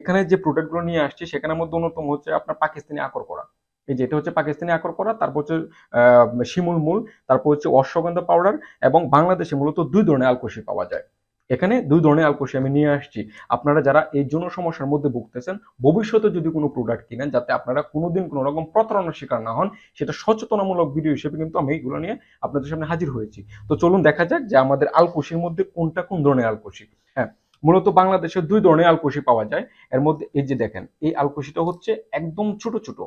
এখানে যে প্রোডাক্টগুলো নিয়ে আসছি সেখানের মধ্যে অন্যতম হচ্ছে আপনার পাকিস্তানি আকর করা। এই যে এটা হচ্ছে পাকিস্তানি আকর করা, তারপর হচ্ছে শিমুল মূল, তারপর হচ্ছে অশ্বগন্ধা পাউডার। এবং বাংলাদেশে মূলত দুই ধরনের আলকুশি পাওয়া যায়। এখানে দুই ধরনের আলকুশি আমি নিয়ে আসছি। আপনারা যারা এই যৌন সমস্যার মধ্যে ভুগতেছেন, ভবিষ্যতে যদি কোনো প্রোডাক্ট কিনেন, যাতে আপনারা কোনোদিন কোনো রকম প্রতারণার শিকার না হন, সেটা সচেতনামূলক ভিডিও হিসেবে কিন্তু আমি এগুলো নিয়ে আপনাদের সামনে হাজির হয়েছি। তো চলুন দেখা যাক যে আমাদের আলকুশির মধ্যে কোনটা কোন ধরনের আলকুশি। হ্যাঁ, মূলত বাংলাদেশে দুই ধরনের আলকুশি পাওয়া যায়। এর মধ্যে এই যে দেখেন, এই আলকুশিটা হচ্ছে একদম ছোট ছোট,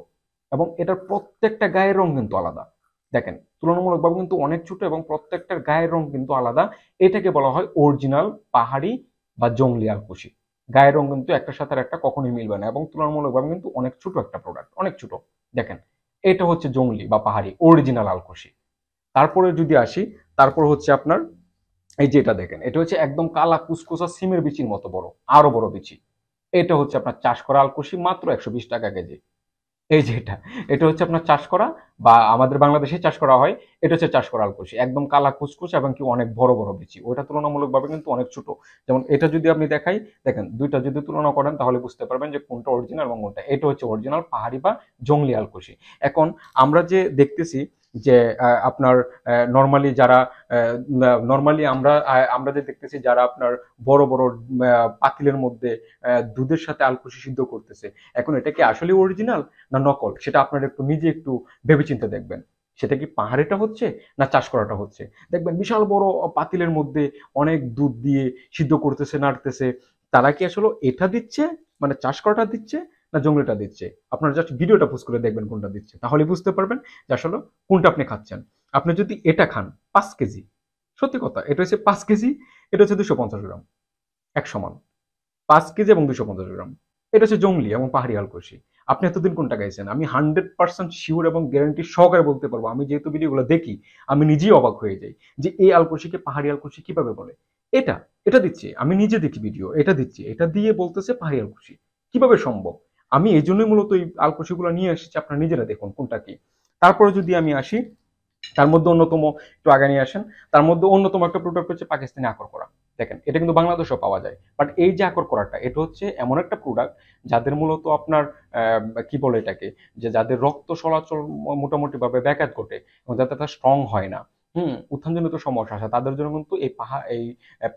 এবং এটার প্রত্যেকটা গায়ের রং কিন্তু আলাদা। দেখেন, তুলনামূলকভাবে কিন্তু অনেক ছোট এবং প্রত্যেকটার গায়ের রং কিন্তু আলাদা। এটাকে বলা হয় অরিজিনাল পাহাড়ি বা জংলি আলকুশি। গায়ের রং কিন্তু একটার সাথে আর একটা কখনোই মিলবে না, এবং তুলনামূলকভাবে কিন্তু অনেক ছোট একটা প্রোডাক্ট, অনেক ছোট। দেখেন, এটা হচ্ছে জংলি বা পাহাড়ি অরিজিনাল আলকুশি। তারপরে যদি আসি, তারপর হচ্ছে আপনার এই যে এটা দেখেন, এটা হচ্ছে একদম কালা কুসকুসা সিমের বিচির মতো বড়, আরো বড় বিচি। এটা হচ্ছে আপনার চাষ করা আলকুশি, মাত্র 120 টাকা কেজি। এই যে এটা, এটা হচ্ছে আপনার চাষ করা, বা আমাদের বাংলাদেশে চাষ করা হয়। এটা হচ্ছে চাষ করা আলকুশি, একদম কালা কুচকুচ এবং কি অনেক বড় বড় বিচি। ওটা তুলনামূলকভাবে কিন্তু অনেক ছোট। যেমন এটা যদি আপনি দেখাই, দেখেন দুইটা যদি তুলনা করেন তাহলে বুঝতে পারবেন যে কোনটা অরিজিনাল এবং কোনটা। এটা হচ্ছে অরিজিনাল পাহাড়ি বা জংলি আলকুশি। এখন আমরা যে দেখতেছি যে আপনার নর্মালি যারা নর্মালি আমরা যে দেখতেছি যারা আপনার বড় বড় পাতিলের মধ্যে দুধের সাথে আলকুশি সিদ্ধ করতেছে, এখন এটা কি আসলে অরিজিনাল না নকল, সেটা আপনারা একটু নিজে একটু ভেবেচিন্তে দেখবেন। সেটা কি পাহাড়িটা হচ্ছে না চাষ করাটা হচ্ছে। দেখবেন বিশাল বড় পাতিলের মধ্যে অনেক দুধ দিয়ে সিদ্ধ করতেছে, নাড়তেছে। তারা কি আসলে এটা দিচ্ছে, মানে চাষ করাটা দিচ্ছে না জঙ্গলিটা দিচ্ছে? আপনারা জাস্ট ভিডিওটা পোস্ট করে দেখবেন কোনটা দিচ্ছে, তাহলে বুঝতে পারবেন যে আসলে কোনটা আপনি খাচ্ছেন। আপনি যদি এটা খান 5 কেজি, সত্যি কথা, এটা হচ্ছে 5 কেজি, এটা হচ্ছে 250 গ্রাম, এক সমান। 5 কেজি এবং 250 গ্রাম, এটা হচ্ছে জংলি এবং পাহাড়ি আলকোষি। আপনি এতদিন কোনটা গাইছেন? আমি 100% শিওর এবং গ্যারান্টি সহকারে বলতে পারবো, আমি যেহেতু ভিডিওগুলো দেখি, আমি নিজেই অবাক হয়ে যাই যে এই আলকোষিকে পাহাড়ি আলকোষি কিভাবে বলে। এটা এটা দিচ্ছে, আমি নিজে দেখি ভিডিও, এটা দিচ্ছে, এটা দিয়ে বলতেছে পাহাড়ি আলকোষি। কিভাবে সম্ভব? আমি এই জন্যই মূলত এই আলকোষিগুলো নিয়ে এসেছি, আপনারা নিজেরা দেখুন কোনটা কি। তারপরে যদি আমি আসি, তার মধ্যে অন্যতম, একটু আগে নিয়ে আসেন, তার মধ্যে অন্যতম একটা প্রোডাক্ট হচ্ছে পাকিস্তানি আকর করা। দেখেন, এটা কিন্তু বাংলাদেশেও পাওয়া যায়, বাট এই যে আকর করাটা, এটা হচ্ছে এমন একটা প্রোডাক্ট যাদের মূলত আপনার কি বলে এটাকে, যে যাদের রক্ত চলাচল মোটামুটি ভাবে ব্যাঘাত ঘটে এবং যাদের তারা স্ট্রং হয় না, উত্থানজনিত সমস্যা আছে, তাদের জন্য কিন্তু এই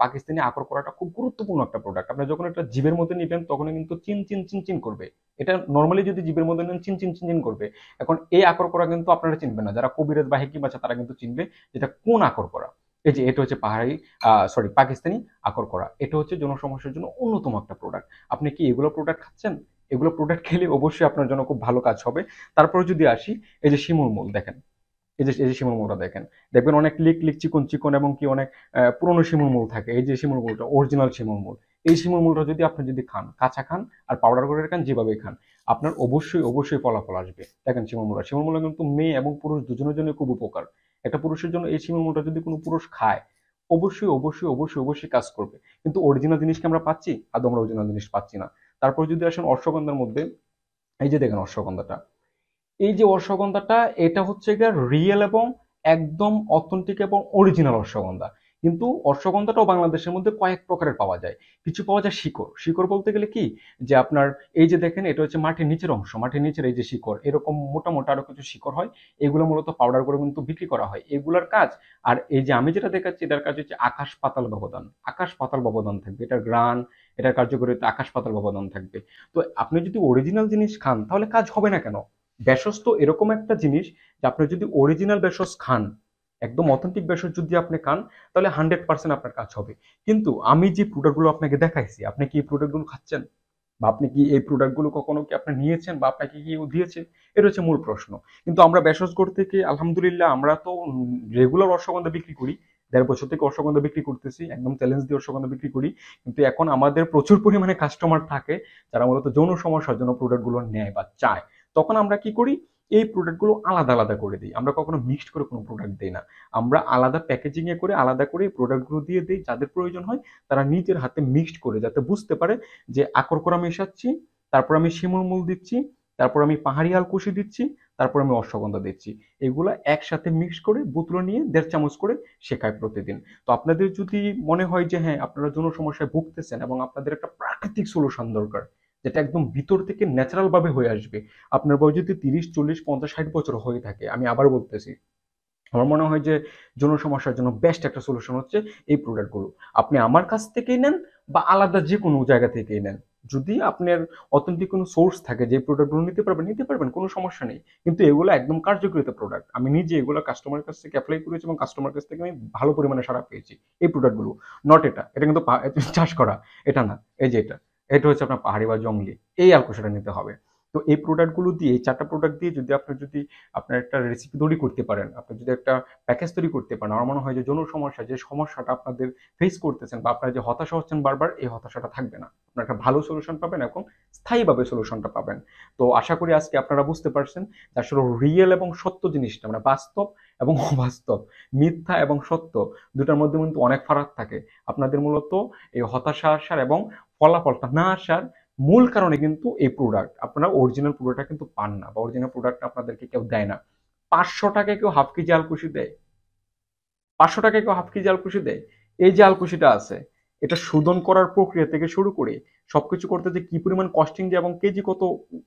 পাকিস্তানি আকর করাটা খুব গুরুত্বপূর্ণ একটা প্রোডাক্ট। আপনি যখন এটা জিভের মধ্যে নিবেন তখন কিন্তু চিন চিন চিন চিন করবে। এটা নর্মালি যদি জিভের মধ্যে নেন চিন চিন চিন চিন করবে। এখন এই আকর করা কিন্তু আপনারা চিনবেন না, যারা কবিরাজ বা হেকিম আছে তারা কিন্তু চিনবে যেটা কোন আকর করা। এই যে এটা হচ্ছে পাহাড়ি, সরি, পাকিস্তানি আকর করা। এটা হচ্ছে জনসমস্যার জন্য অন্যতম একটা প্রোডাক্ট। আপনি কি এগুলো প্রোডাক্ট খাচ্ছেন? এগুলো প্রোডাক্ট খেলে অবশ্যই আপনার জন্য খুব ভালো কাজ হবে। তারপরে যদি আসি, এই যে শিমুল মূল দেখেন, এই যে শিমুল মূলটা দেখেন, দেখবেন অনেক লিক লিক চিকন চিকন এবং কি অনেক পুরনো শিমুল মূল থাকে। এই যে শিমুল মূলটা অরিজিনাল শিমুল মূল, এই শিমুল মূলটা যদি আপনি যদি খান, কাঁচা খান আর পাউডার করে খান, যেভাবে খান, আপনার অবশ্যই অবশ্যই ফলাফল আসবে। দেখেন, শিমুল মূল কিন্তু মেয়ে এবং পুরুষ দুজনের জন্য খুব উপকার। একটা পুরুষের জন্য এই শিমুল মূলটা যদি কোনো পুরুষ খায়, অবশ্যই অবশ্যই অবশ্যই অবশ্যই কাজ করবে। কিন্তু অরিজিনাল জিনিসকে আমরা পাচ্ছি? আদৌ আমরা অরিজিনাল জিনিস পাচ্ছি না। তারপর যদি আসেন অশ্বগন্ধার মধ্যে, এই যে দেখেন অশ্বগন্ধাটা, এই যে অশ্বগন্ধাটা, এটা হচ্ছে গিয়ে রিয়েল এবং একদম অথেন্টিক এবং অরিজিনাল অশ্বগন্ধা। কিন্তু অশ্বগন্ধাটাও বাংলাদেশের মধ্যে কয়েক প্রকারের পাওয়া যায়। কিছু পাওয়া যায় শিকড়। শিকড় বলতে গেলে কি, যে আপনার এই যে দেখেন, এটা হচ্ছে মাটির নিচের অংশ, মাটির নিচের এই যে শিকড়, এরকম মোটা মোটা আরো কিছু শিকড় হয়। এগুলো মূলত পাউডার করে কিন্তু বিক্রি করা হয়, এগুলার কাজ। আর এই যে আমি যেটা দেখাচ্ছি, এটার কাজ হচ্ছে আকাশ পাতাল ব্যবধান। আকাশ পাতাল ব্যবধান থাকবে এটার গ্রান, এটার কার্যকারিতা আকাশ পাতাল ব্যবধান থাকবে। তো আপনি যদি অরিজিনাল জিনিস খান তাহলে কাজ হবে না কেন? ভেষজ তো এরকম একটা জিনিস যে আপনি যদি অরিজিনাল ভেষজ খান, একদম অথেন্টিক ভেষজ যদি আপনি খান, তাহলে 100% আপনার কাজ হবে। কিন্তু আমি যে প্রোডাক্টগুলো আপনাকে দেখাইছি, আপনি কি এই প্রোডাক্টগুলো খাচ্ছেন? বা আপনি কি এই প্রোডাক্টগুলো কখনো কি আপনি নিয়েছেন, বা আপনাকে কি কেউ দিয়েছে? এটা হচ্ছে মূল প্রশ্ন। কিন্তু আমরা ভেষজগড় থেকে আলহামদুলিল্লাহ আমরা তো রেগুলার অশ্বগন্ধা বিক্রি করি। 1.5 বছর থেকে অশ্বগন্ধা বিক্রি করতেছি, একদম চ্যালেঞ্জ দিয়ে অশ্বগন্ধা বিক্রি করি। কিন্তু এখন আমাদের প্রচুর পরিমাণে কাস্টমার থাকে যারা মূলত যৌন সমস্যার জন্য প্রোডাক্টগুলো নেয় বা চায়। তখন আমরা কি করি, এই প্রোডাক্টগুলো আলাদা আলাদা করে দিই। আমরা কখনো মিক্সড করে কোনো প্রোডাক্ট দিই না। আমরা আলাদা প্যাকেজিং এ করে আলাদা করে এই প্রোডাক্টগুলো দিয়ে দিই, যাদের প্রয়োজন হয় তারা নিজের হাতে মিক্সড করে, যাতে বুঝতে পারে যে আকরকরা মেশাচ্ছি, তারপর আমি শিমুল মূল দিচ্ছি, তারপর আমি পাহাড়ি আলকুশি দিচ্ছি, তারপর আমি অশ্বগন্ধা দিচ্ছি। এগুলা একসাথে মিক্স করে বোতলে নিয়ে 1.5 চামচ করে শেখায় প্রতিদিন। তো আপনাদের যদি মনে হয় যে হ্যাঁ আপনারা যৌন সমস্যায় ভুগতেছেন এবং আপনাদের একটা প্রাকৃতিক সলিউশন দরকার, যেটা একদম ভিতর থেকে ন্যাচারাল ভাবে হয়ে আসবে। আপনার বয়স যদি 30, 40, 50, 60 বছর হয়ে থাকে, আমি আবার বলতেছি, আমার মনে হয় যে যৌন সমস্যার জন্য বেস্ট একটা সলিউশন হচ্ছে এই প্রোডাক্টগুলো। আপনি আমার কাছ থেকেই নেন বা আলাদা যে কোনো জায়গা থেকেই নেন, যদি আপনার অথেন্টিক কোনো সোর্স থাকে যে প্রোডাক্টগুলো নিতে পারবেন, কোনো সমস্যা নেই। কিন্তু এগুলো একদম কার্যকরিত প্রোডাক্ট, আমি নিজে এগুলো কাস্টমারের কাছ থেকে অ্যাপ্লাই করেছি এবং কাস্টমার কাছ থেকে আমি ভালো পরিমাণে সাড়া পেয়েছি। এই প্রোডাক্টগুলো নট এটা, এটা কিন্তু চাষ করা, এটা না। এই যে এটা, এটা হচ্ছে আপনার পাহাড়ি বা জঙ্গলি, এই আলকোষটা নিতে হবে। তো এই প্রোডাক্টগুলো দিয়ে, এই 4টা প্রোডাক্ট দিয়ে যদি আপনি যদি আপনার একটা রেসিপি তৈরি করতে পারেন, আপনি যদি একটা প্যাকেজ তৈরি করতে পারেন, আমার মনে হয় যে যৌন সমস্যা, যে সমস্যাটা আপনাদের ফেস করতেছেন বা আপনারা যে হতাশা হচ্ছেন বারবার, এই হতাশাটা থাকবে না। আপনারা একটা ভালো সলিউশন পাবেন এবং স্থায়ীভাবে সলিউশনটা পাবেন। তো আশা করি আজকে আপনারা বুঝতে পারছেন যে আসলে রিয়েল এবং সত্য জিনিসটা, মানে বাস্তব এবং অবাস্তব, মিথ্যা এবং সত্য, দুটার মধ্যে কিন্তু অনেক ফারাক থাকে। আপনাদের মূলত এই হতাশা আসার এবং ফলাফলটা না আসার মূল কারণে কিন্তু এই প্রোডাক্ট, আপনারা অরিজিনাল প্রোডাক্টটা কিন্তু পান না, বা অরিজিনাল প্রোডাক্ট আপনাদেরকে কেউ দেয় না। 500 টাকায় কেউ হাফ কেজি আলকুশি দেয়? 500 টাকায় কেউ হাফ কেজি আলকুশি দেয়? এই যে আলকুশিটা আছে, এটা শোধন করার প্রক্রিয়া থেকে শুরু করে সবকিছু করতে যে কি পরিমাণ কস্টিং যায় এবং কেজি কত,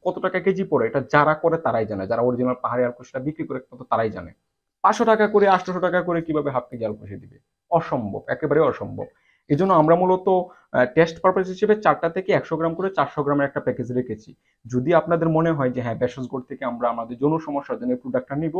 কত টাকা কেজি পড়ে, এটা যারা করে তারাই জানে, যারা অরিজিনাল পাহাড়ি আলকুশিটা বিক্রি করে তত তারাই জানে। 500 টাকা করে, 800 টাকা করে কিভাবে হাফ কেজি আলকুশি দিবে? অসম্ভব, একেবারে অসম্ভব। এই জন্য আমরা মূলত টেস্ট পারপাস হিসেবে 4টা থেকে 100 গ্রাম করে 400 গ্রামের একটা প্যাকেজ রেখেছি। যদি আপনাদের মনে হয় যে হ্যাঁ, ভেষজগড় থেকে আমরা আমাদের যৌন সমস্যার জন্য এই প্রোডাক্টটা নিব,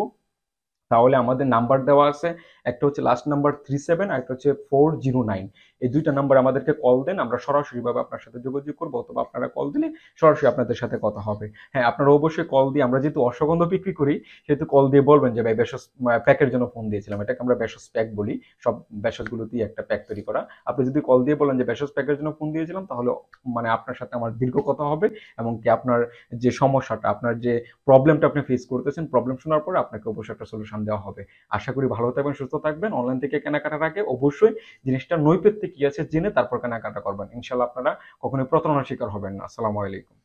তাহলে আমাদের নাম্বার দেওয়া আছে, একটা হচ্ছে লাস্ট নাম্বার 37, আর একটা হচ্ছে 409। এই দুইটা নাম্বার আমাদেরকে কল দেন, আমরা সরাসরি ভাবে আপনার সাথে যোগাযোগ করবো, অথবা আপনারা কল দিলে সরাসরি আপনাদের সাথে কথা হবে। হ্যাঁ, আপনারা অবশ্যই কল দিয়ে, আমরা যেহেতু অশ্বগন্ধা বিক্রি করি সেহেতু কল দিয়ে বলবেন যে ভাই ভেষজ প্যাকের জন্য ফোন দিয়েছিলাম, এটাকে আমরা ভেষজ প্যাক বলি, সব ভেষজগুলো দিয়ে একটা প্যাক তৈরি করা। আপনি যদি কল দিয়ে বলেন যে ভেষজ প্যাকের জন্য ফোন দিয়েছিলাম, তাহলে মানে আপনার সাথে আমার দীর্ঘ কথা হবে, এবং কি আপনার যে সমস্যাটা, আপনার যে প্রবলেমটা আপনি ফেস করতেছেন, প্রবলেম শোনার পরে আপনাকে অবশ্যই একটা সলিউশন দেওয়া হবে। আশা করি ভালো থাকবেন, সুস্থ থাকবেন। অনলাইন থেকে কেনাকাটার আগে অবশ্যই জিনিসটার নৈপথ্যে কি আছে জেনে তারপর কেনাকাটা করবেন। ইনশাল্লাহ আপনারা কখনোই প্রতারণার শিকার হবেন না। আসসালামু আলাইকুম।